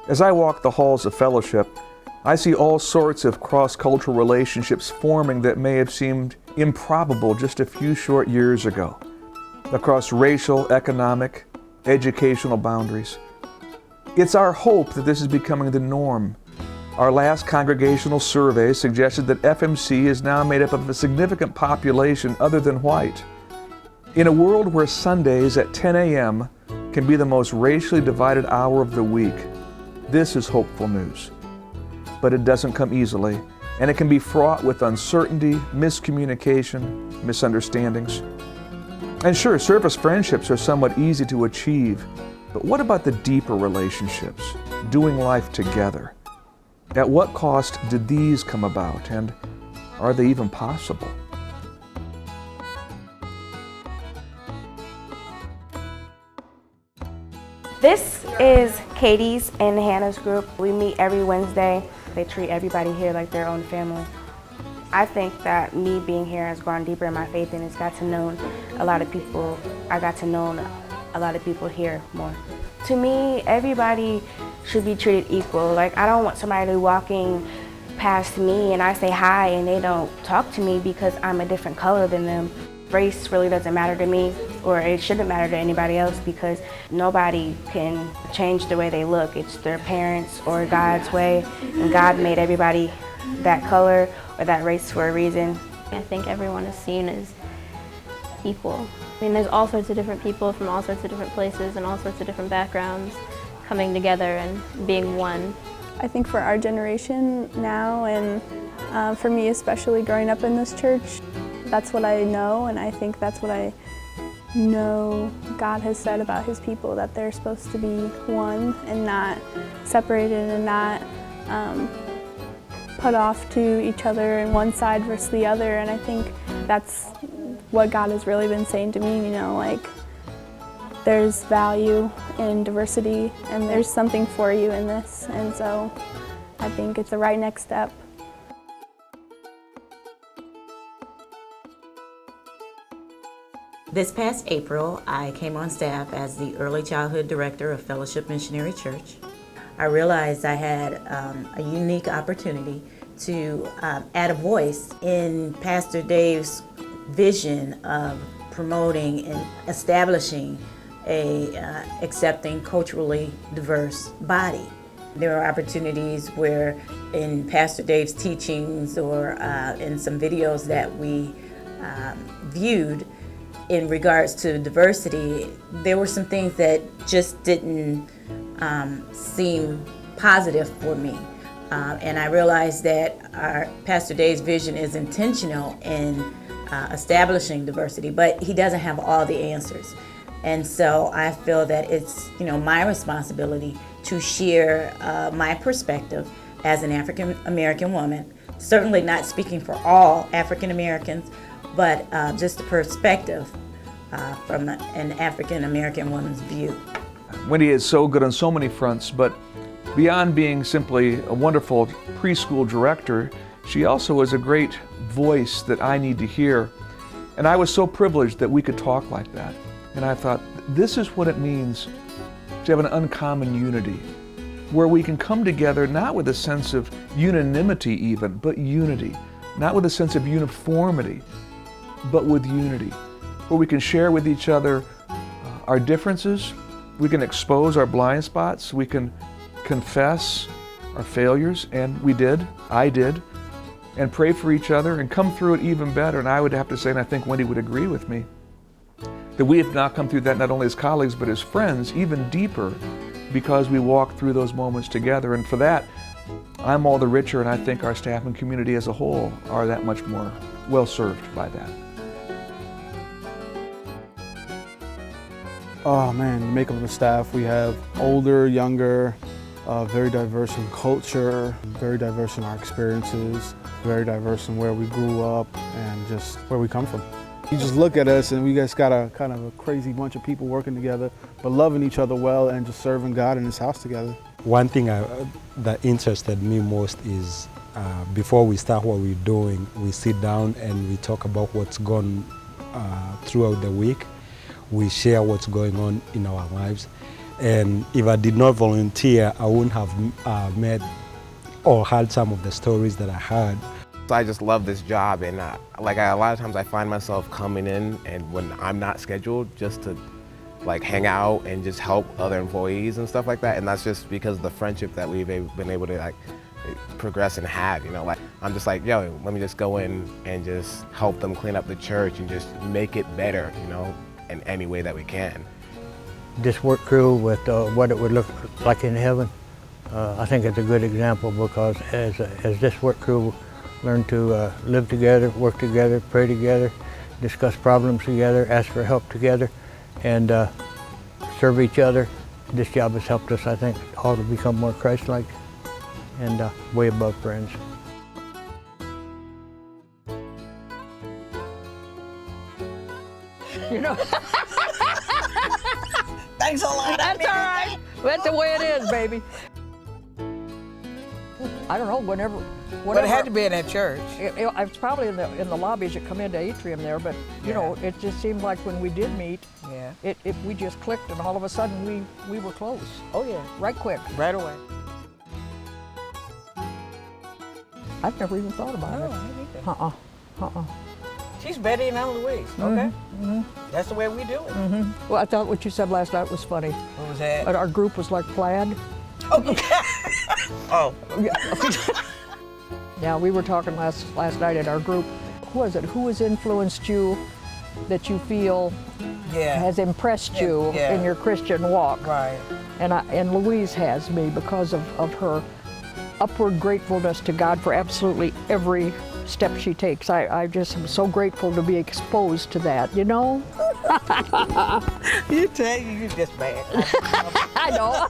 As I walk the halls of fellowship, I see all sorts of cross-cultural relationships forming that may have seemed improbable just a few short years ago, across racial, economic, educational boundaries. It's our hope that this is becoming the norm. Our last congregational survey suggested that FMC is now made up of a significant population other than white. In a world where Sundays at 10 a.m. can be the most racially divided hour of the week, this is hopeful news. But it doesn't come easily, and it can be fraught with uncertainty, miscommunication, misunderstandings. And sure, surface friendships are somewhat easy to achieve, but what about the deeper relationships, doing life together? At what cost did these come about, and are they even possible? This is Katie's and Hannah's group. We meet every Wednesday. They treat everybody here like their own family. I think that me being here has gone deeper in my faith and has got to know a lot of people. I got to know a lot of people here more. To me, everybody should be treated equal. Like, I don't want somebody walking past me and I say hi and they don't talk to me because I'm a different color than them. Race really doesn't matter to me, or it shouldn't matter to anybody else, because nobody can change the way they look. It's their parents or God's way, and God made everybody that color or that race for a reason. I think everyone is seen as equal. I mean, there's all sorts of different people from all sorts of different places and all sorts of different backgrounds coming together and being one. I think for our generation now, and for me especially growing up in this church, that's what I know, and I think that's what I know God has said about His people, that they're supposed to be one and not separated and not put off to each other and one side versus the other. And I think that's what God has really been saying to me, you know, like, there's value in diversity and there's something for you in this. And so I think it's the right next step. This past April, I came on staff as the Early Childhood Director of Fellowship Missionary Church. I realized I had a unique opportunity to add a voice in Pastor Dave's vision of promoting and establishing a accepting, culturally diverse body. There are opportunities where in Pastor Dave's teachings or in some videos that we viewed, in regards to diversity, there were some things that just didn't seem positive for me. And I realized that our Pastor Dave's vision is intentional in establishing diversity, but he doesn't have all the answers. And so I feel that it's, you know, my responsibility to share my perspective as an African American woman, certainly not speaking for all African Americans, but just the perspective from an African American woman's view. Wendy is so good on so many fronts, but beyond being simply a wonderful preschool director, she also is a great voice that I need to hear. And I was so privileged that we could talk like that. And I thought, this is what it means to have an uncommon unity, where we can come together not with a sense of unanimity even, but unity. Not with a sense of uniformity, but with unity, where we can share with each other our differences, we can expose our blind spots, we can confess our failures, and I did, and pray for each other and come through it even better. And I would have to say, and I think Wendy would agree with me, that we have now come through that not only as colleagues, but as friends, even deeper, because we walk through those moments together. And for that, I'm all the richer, and I think our staff and community as a whole are that much more well served by that. Oh man, the makeup of the staff, we have older, younger, very diverse in culture, very diverse in our experiences, very diverse in where we grew up and just where we come from. You just look at us and we just got a kind of a crazy bunch of people working together, but loving each other well and just serving God in His house together. One thing that interested me most is before we start what we're doing, we sit down and we talk about what's gone throughout the week. We share what's going on in our lives. And if I did not volunteer, I wouldn't have met or heard some of the stories that I heard. So I just love this job, and like a lot of times I find myself coming in, and when I'm not scheduled, just to like hang out and just help other employees and stuff like that. And that's just because of the friendship that we've been able to like progress and have, you know. Like I'm just like, yo, let me just go in and just help them clean up the church and just make it better, you know, in any way that we can. This work crew with what it would look like in heaven, I think it's a good example, because as this work crew learn to live together, work together, pray together, discuss problems together, ask for help together, and serve each other. This job has helped us, I think, all to become more Christ-like and way above friends. You know. Thanks a lot. That's all right. That's the way it is, baby. I don't know, whenever. But it had to be in that church. It's probably in the lobbies that come into Atrium there, but you know, it just seemed like when we did meet, we just clicked, and all of a sudden we were close. Oh yeah. Right quick. Right away. I've never even thought about it. No, She's Betty and I'm Louise. Okay. That's the way we do it. Well, I thought what you said last night was funny. What was that? Our group was like plaid. Oh. Yeah, we were talking last night at our group. Who was it? Who has influenced you that you feel has impressed you in your Christian walk? Right. And Louise has me because of her upward gratefulness to God for absolutely every step she takes. I just am so grateful to be exposed to that, you know? You tell you just bad. I know.